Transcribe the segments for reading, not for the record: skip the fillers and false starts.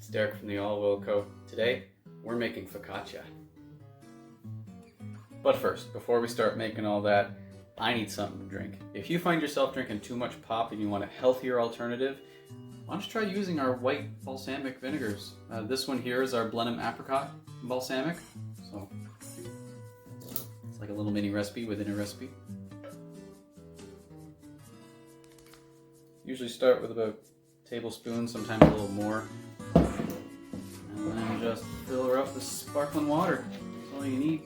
It's Derek from the Olive Oil Co. Today, we're making focaccia. But first, before we start making all that, I need something to drink. If you find yourself drinking too much pop and you want a healthier alternative, why don't you try using our white balsamic vinegars. This one here is our Blenheim Apricot Balsamic. So, it's like a little mini recipe within a recipe. Usually start with about a tablespoon, sometimes a little more. And then just fill her up with sparkling water. That's all you need.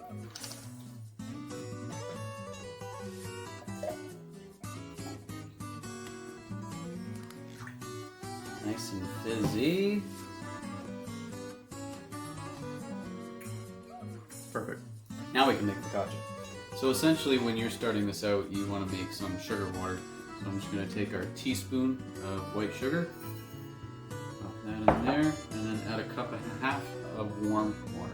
Nice and fizzy. Perfect. Now we can make focaccia. So essentially when you're starting this out, you want to make some sugar water. So I'm just going to take our teaspoon of white sugar, pop that in there, and then add a cup and a half of warm water.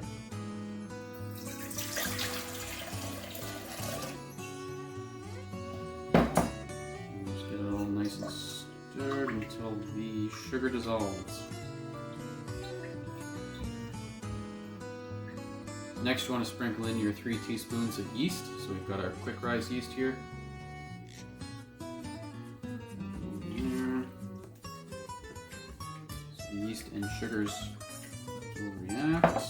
And just get it all nice and stirred until the sugar dissolves. Next you want to sprinkle in your 3 teaspoons of yeast. So we've got our quick rise yeast here. Yeast and sugars will react.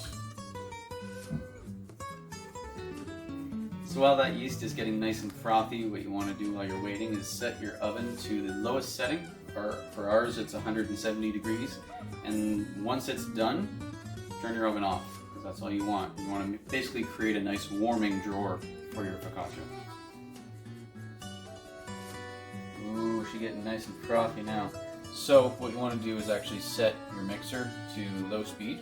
So while that yeast is getting nice and frothy, what you want to do while you're waiting is set your oven to the lowest setting. For ours it's 170 degrees, and once it's done, turn your oven off, because that's all you want. You want to basically create a nice warming drawer for your focaccia. Ooh, she's getting nice and frothy now. So what you want to do is actually set your mixer to low speed,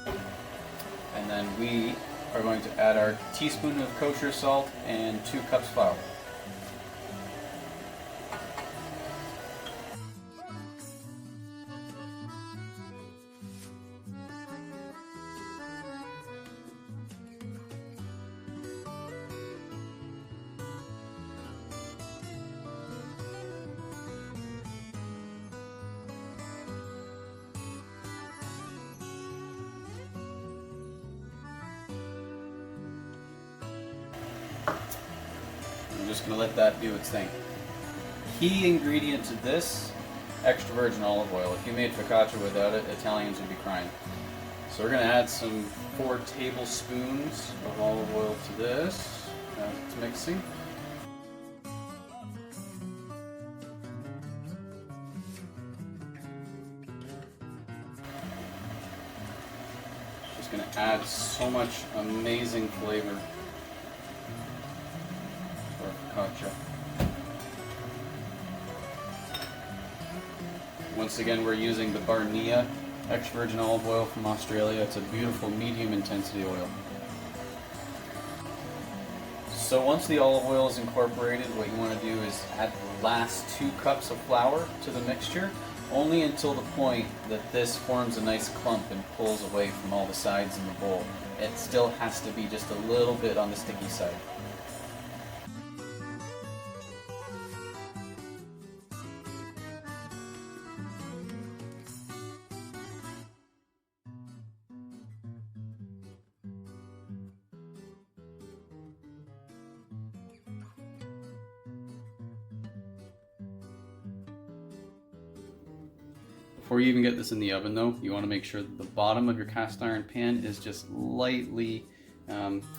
and then we are going to add our teaspoon of kosher salt and 2 cups flour. I'm just going to let that do its thing. Key ingredient to this, extra virgin olive oil. If you made focaccia without it, Italians would be crying. So we're going to add some 4 tablespoons of olive oil to this as it's mixing. It's just going to add so much amazing flavor. Focaccia. Once again, we're using the Barnia extra virgin olive oil from Australia. It's a beautiful medium intensity oil. So once the olive oil is incorporated, what you want to do is add the last 2 cups of flour to the mixture, only until the point that this forms a nice clump and pulls away from all the sides in the bowl. It still has to be just a little bit on the sticky side. Before you even get this in the oven though, you want to make sure that the bottom of your cast iron pan is just lightly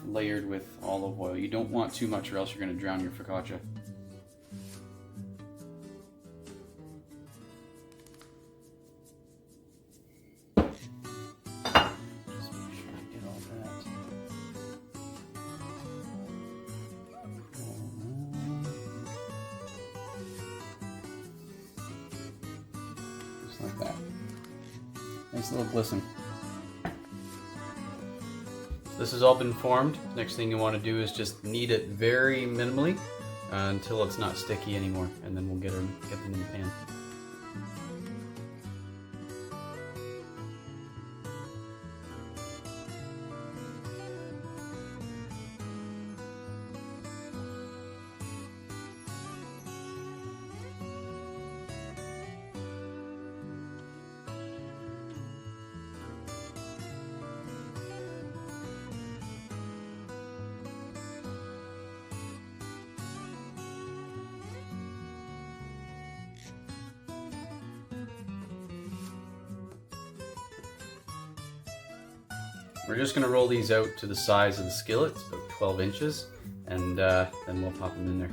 layered with olive oil. You don't want too much or else you're going to drown your focaccia. Just make sure I get all that. Like that. Nice little glisten. This has all been formed. Next thing you want to do is just knead it very minimally until it's not sticky anymore, and then we'll get them in the pan. We're just going to roll these out to the size of the skillet, it's about 12 inches, and then we'll pop them in there.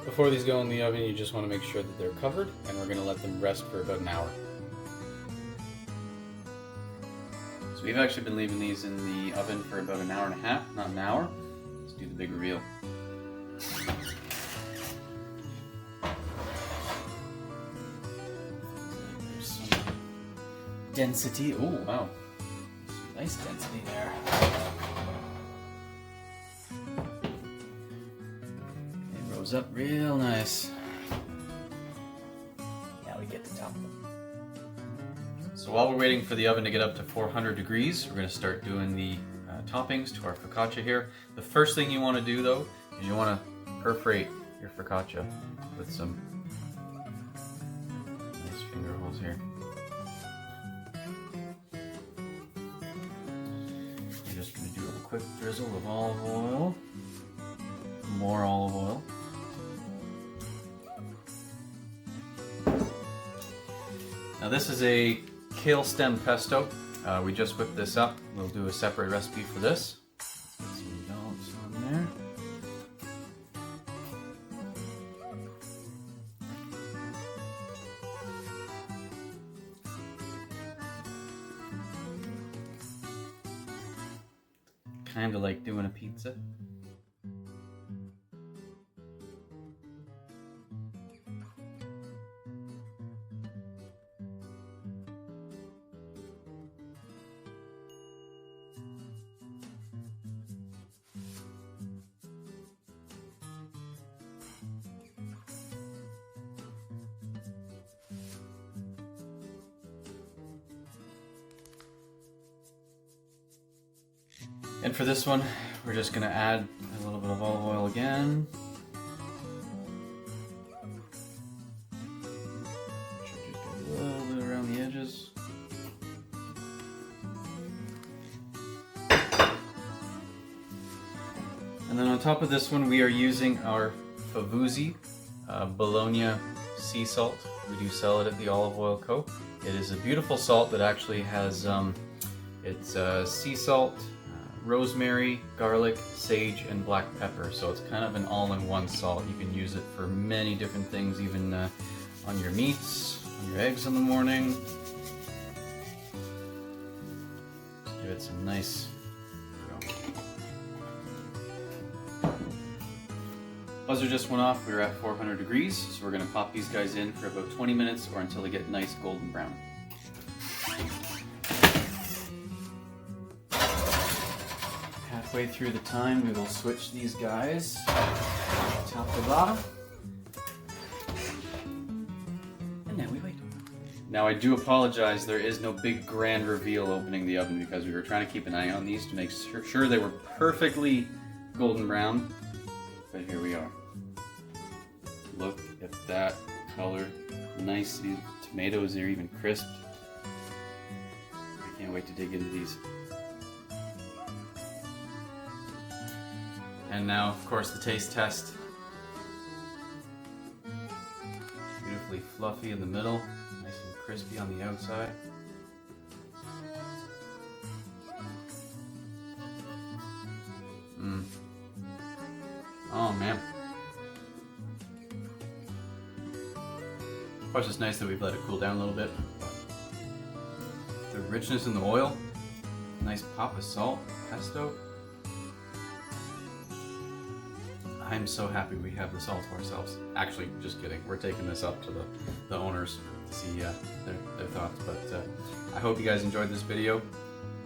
Before these go in the oven, you just want to make sure that they're covered, and we're going to let them rest for about an hour. So we've actually been leaving these in the oven for about an hour and a half, not an hour. Let's do the big reveal. There's some density. Oh, wow. Nice density there. Up real nice. Now we get to top them. So while we're waiting for the oven to get up to 400 degrees, we're going to start doing the toppings to our focaccia here. The first thing you want to do though is you want to perforate your focaccia with some nice finger holes here. You're just going to do a quick drizzle of olive oil, more olive oil. Now this is a kale stem pesto. We just whipped this up. We'll do a separate recipe for this. Let's put some balance on there. Kind of like doing a pizza. And for this one, we're just going to add a little bit of olive oil again. Just get a little bit around the edges. And then on top of this one, we are using our Favuzzi Bologna sea salt. We do sell it at the Olive Oil Co. It is a beautiful salt that actually has it's sea salt, rosemary, garlic, sage, and black pepper. So it's kind of an all-in-one salt. You can use it for many different things, even on your meats, on your eggs in the morning. Just give it some nice. Buzzer just went off. We were at 400 degrees, so we're going to pop these guys in for about 20 minutes or until they get nice golden brown. Halfway through the time, we will switch these guys top to bottom. And now we wait. Now I do apologize, there is no big grand reveal opening the oven because we were trying to keep an eye on these to make sure they were perfectly golden brown. But here we are. Look at that color. Nice. These tomatoes are even crisped. I can't wait to dig into these. And now, of course, the taste test. Beautifully fluffy in the middle, nice and crispy on the outside. Oh man. Of course, it's nice that we've let it cool down a little bit. The richness in the oil, nice pop of salt, pesto. I'm so happy we have this all to ourselves. Actually, just kidding. We're taking this up to the owners to see their thoughts. But I hope you guys enjoyed this video.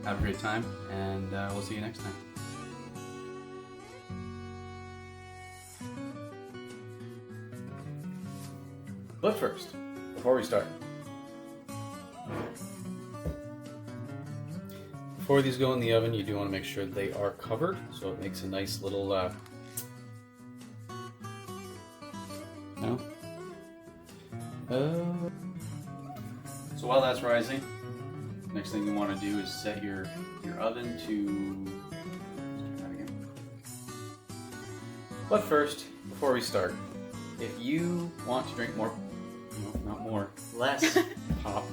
Have a great time, and we'll see you next time. But first, before we start, before these go in the oven, you do want to make sure they are covered, so it makes a nice little no? So while that's rising, next thing you want to do is set your oven to... But first, before we start, if you want to drink more, no, not more, less pop,